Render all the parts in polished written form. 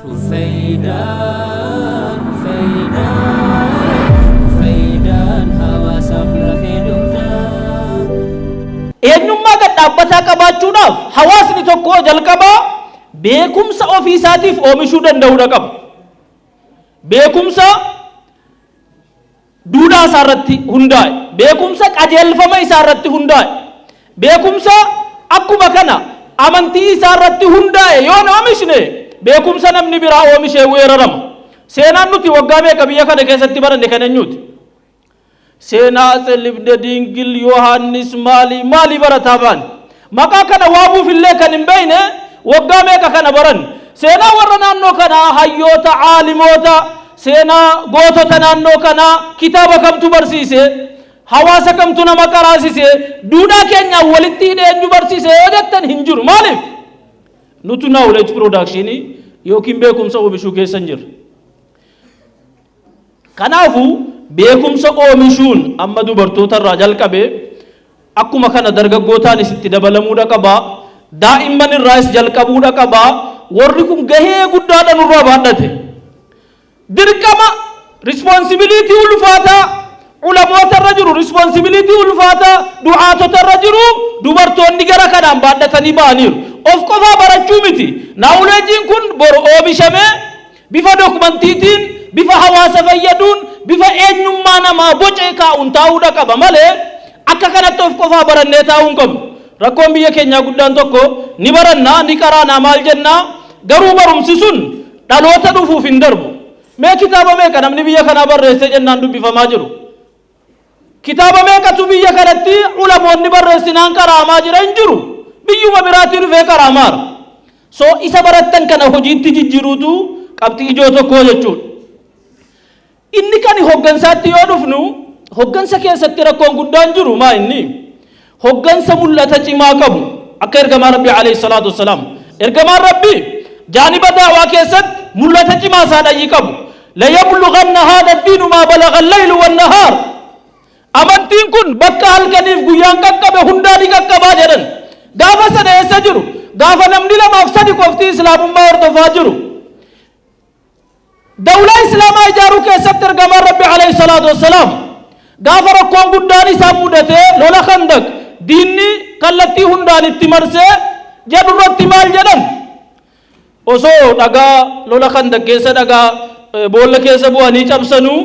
Rufaidan, hawaasa lafee dugdaa. Eenyummaa gad dhaabbataa qabaachuudhaaf hawaasni tokko jalqabaa beekumsa ofii isaatiif oomishuu danda'uudha qaba. Beekumsa duudhaa isaa irratti hundaa'e, beekumsa qajeelfama isaa irratti hundaa'e, beekumsa akkuma kana amantii isaa irratti hundaa'e yoo oomishne beekumsa namni biraa oomishee weerarama. Seenaan nuti waggaa meeqa biyya kana keessatti baranne kan eenyuuti? Seenaa Libda Dingil Yohaannis maali barataa baane? Maqaa kana waamuuf illee kan hin beekne waggaa meeqa kana baranne? Seenaa warra naannoo kanaa hayyoota aalimoota, seenaa gootota naannoo kanaa kitaaba kamtu barsiise? Hawaasa kamtu nama qaraasise? Duudhaa keenyaan walitti hidhee eenyu barsiise yoo jettan hin jiru. Maaliif? Nutu knowledge production yookiin beekumsa oomishuu keessa hin jirre. Kanaafuu beekumsa oomishuun amma dubartoota irraa jalqabee akkuma kana dargaggootaanis itti dabalamuudha qabaa, daa'imman irraas jalqabuudha qabaa. Warri kun gahee guddaadha nurraa baadhate. Dirqama responsibility ulfaataa ulamoota irra jiru, responsibility ulfaataa du'aatota irra jiru dubartoonni gara kanaan baadhatanii ba'aniiru. Of qofaa barachuu miti. Knowledgein kun bor oomishamee bifa dokumantiitiin, bifa hawaasa fayyaduun, bifa eenyummaa namaa bocee kaa'uun taa'uudha qaba malee akka kanatti of qofaa barannee taa'uu hin qabnu. Rakkoon biyya keenyaa guddaan tokko ni barannaa, ni qaraanaa, maal jennaa, garuu barumsi sun dhaloota dhufuuf hin darbu. Mee kitaaba meeqa namni biyya kanaa barreessee jennaan dubbifamaa jiru? Kitaaba meeqatu biyya kanatti ulamoonni barreessinaan qaraamaa jira? Hin jiru. Biyyuma biraatii dhufee qaraamaara. So isa barattan kana hojiitti jijjiiruutu qabxii ijoo tokkoo jechuudha. Inni kan hoggansaatti yoo dhufnu, hoggansa keessatti rakkoon guddaan jiru maa inni? Hoggansa mul'ata cimaa qabu akka ergamaa Rabbii alayhi salaatu wassalaam. Ergamaan Rabbii jaaniba daawaa keessatti mul'ata cimaa isaadhayyii qabu. La yablughanna haadha addiinu maa balaga allaylu wannahaar. Amantiin kun bakka halkaniif guyyaan qaqqabe hundaa ni qaqqabaa jedhan. Gaafa sana eessa jiru? Gaafa namni lamaaf sadi qofti islaamummaa hordofaa jiru. Dawlaa islaamaa ijaaruu keessatti ergamaan Rabbii alayhi salaatu wassalaam gaafa rakkoon guddaan isaa mudatee lola Khandaq diinni kallattii hundaan itti marsee jedhurratti maal jedhan? Osoo dhagaa lola Khandaq keessa dhagaa boolla keessa bu'anii cabsanuu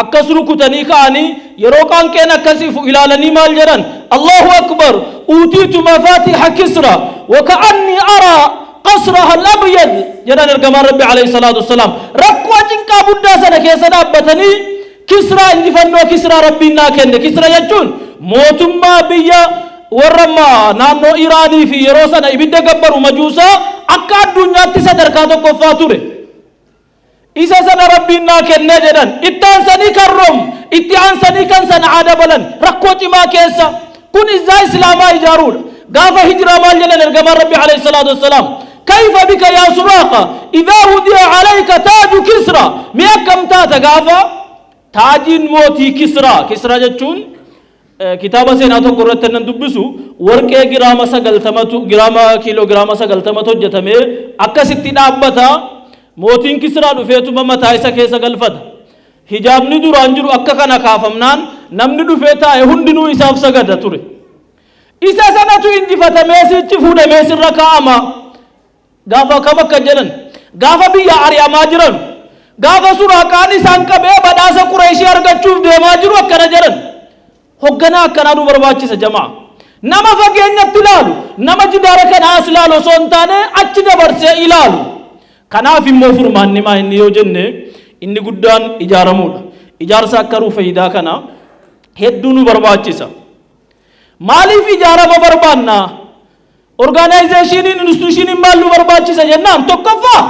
akkas rukutanii ka'anii yeroo qaanqeen akkasiif ilaalanii maal jedhan? Allahu akbar utiitu mafaatiha Kisra wa ka'anni araa qasraha al-abyad jedhan ergamaan Rabbii alayhi salaatu wassalaam. Rakkoo cinqaa guddaa sana keessa dhaabbatanii Kisraa injifannoo Kisraa Rabbiin naa kenne. Kisra jechuun mootummaa biyya warra naannoo Iraanii fi yeroo sana ibidda gabbaru majuusaa akka addunyaatti sadarkaa tokkoffaa ture. Isa sana Rabbiin naa kenne jedhan. Itti aansanii kan Room, itti aansanii kan Sana'aa dabalan rakkoo cimaa keessa. Kun izzaa islaamaa ijaaruudha. Gaafa hijiraa maal jedhan ergamaan Rabbii alayhi salaatu wassalaam? كيف بك يا سراقة إذا وضع عليك تاج كسرى؟ مئة كم تاتا غافا تاج موتي كسرى. كسرى جتشون كتابة سيناتو قرأت نندبسو ورقة جرامة سقلتمتو جرامة كيلو جرامة سقلتمتو جتمه أكا ستين أبتا موتين كسرى دفيتو مما تايسا كيسا قلفت hijab ni duraan jiru akka kana kaafamnaan namni dhufee taa'e hundinuu isaaf sagada ture. Isa sanatu injifatamee sichi fuudhamee sirra kaa'ama. Gaafa kam akka jedhan gaafa biyya ari'amaa jiran gaafa Suraaqaan isaan qabee badhaasa Qureeshii argachuuf deemaa jiru akkana jedhan. Hogganaa akkanaa nu barbaachisa jamaa. Nama fageenyatti ilaalu, nama jidaara kana as ilaalu osoo hin taane achi dabarsee ilaalu. Kanaaf immoo furmaanni maa inni yoo jenne inni guddaan ijaaramuudha. Ijaarsa akka Rufaidaa kana hedduu nu barbaachisa. Maaliif ijaarama barbaanna? Organizationin institutionin maal nu barbaachisa jennaan tokkoffaa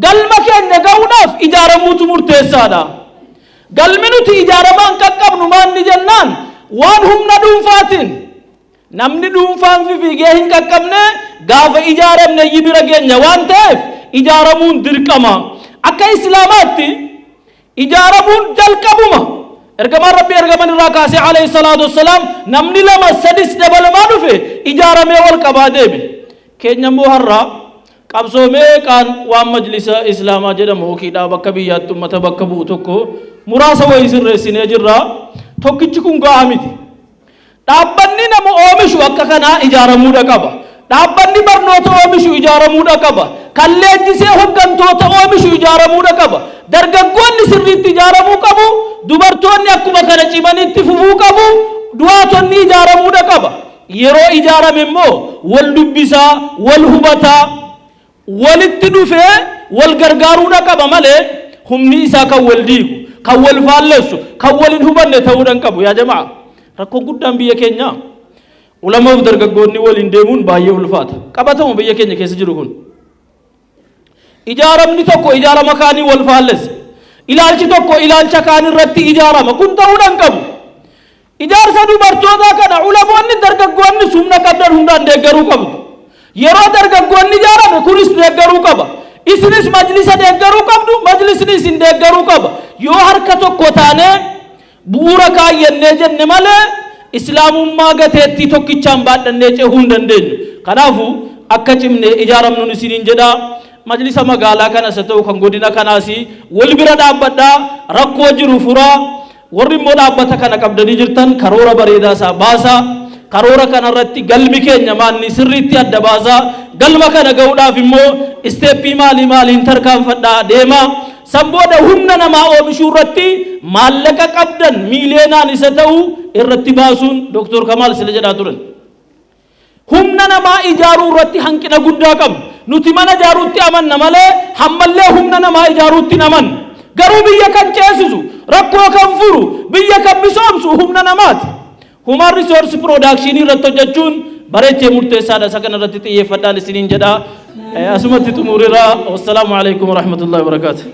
galma keenya ga'uudhaaf ijaaramuutu murteessaadha. Galmi nuti ijaaramaan qaqqabnu maanni jennaan waan humna dhuunfaatiin namni dhuunfaan fiigee hin qaqqabne gaafa ijaaramne bira geenya waan ta'eef ijaaramuun dirqama. Akka islaamaatti ijaaramuun jalqabuma. Ergamaan Rabbii ergaman irraa kaasee alayhi salaatu wassalaam namni lama sadis dabalamaa dhufe ijaaramee wal qabaa deeme. Keenya immoo har'a qabsoomee kaan waan majlisa islaamaa jedhamu hokiidhaa bakka biyyaatti ummata bakka bu'u tokko muraasa wayii sirreessinee jirra. Tokkichi kun gahaa miti. Dhaabbanni nama oomishu akka kanaa ijaaramuudha qaba. Dhaabbanni barnoota oomishu ijaaramuudha qaba. Kan leenjisee hoggantoota oomishu ijaaramuudha qaba. Dargaggoonni sirriitti ijaaramuu qabu. Dubartoonni akkuma kana cimanitti fufuu qabu. Du'aatonni ijaaramuudha qaba. Yeroo ijaarame immoo wal dubbisaa, wal hubataa, walitti dhufee wal gargaaruudha qaba malee humni isaa kan wal diigu, kan wal faalleessu, kan wal hin hubanne ta'uudhaan qabu. Yaa jamaa, rakkoon guddaan biyya keenya ulamaaf dargaggoonni waliin deemuun baay'ee ulfaata. Qabatamu biyya keenya keessa jiru kun. Ijaaramni tokko ijaarama kaanii wal faallessa. Ilaalchi tokko ilaalcha kaanii irratti ijaarama. Kun ta'uudhaan qabu. Ijaarsa dubartootaa kana ulamoonni dargaggoonni sumna qabdan hundaan deeggaruu qabdu. Yeroo dargaggoonni ijaarame kunis deeggaruu qaba. Isinis majlisa deeggaruu qabdu, majlisni isin deeggaruu qaba. Yoo harka tokko taane bu'uura kaayyannee jenne malee islaamummaa gateettii tokkichaan baadhannee ceehuu hin dandeenyu. Kanaafuu akka cimne ijaaramnuun isiniin jedha. Majlisa magaalaa kanas haa ta'u kan godina kanaas wal bira dhaabbadhaa, rakkoo jiru furaa. Warri immoo dhaabbata kana qabdanii jirtan karoora bareedaa isaa baasaa. Karoora kanarratti galmi keenya maanni sirriitti adda baasaa. Galma kana ga'uudhaaf immoo isteeppii maaliin tarkaanfadhaa deemaa. San booda humna namaa oomishuu irratti maallaqa qabdan miiliyeenaan isa ta'u irratti baasuun Dr. Kamaal sila jedhaa turan. Humna namaa ijaaruu irratti hanqina guddaa qabna. Nuti mana ijaaruutti amanna malee hammallee humna namaa ijaaruutti amanna. Garuu biyya kan ceesisu, rakkoo kan furu, biyya kan misoomsu humna namaati. Human resource production irratti hojjechuun bareechee murteessaadha. Isa kana irratti xiyyeeffadhaan isiniin jedha. Asumatti xumuriraa. Wassalaamu alaikum warahmatullahi wabarakatuh.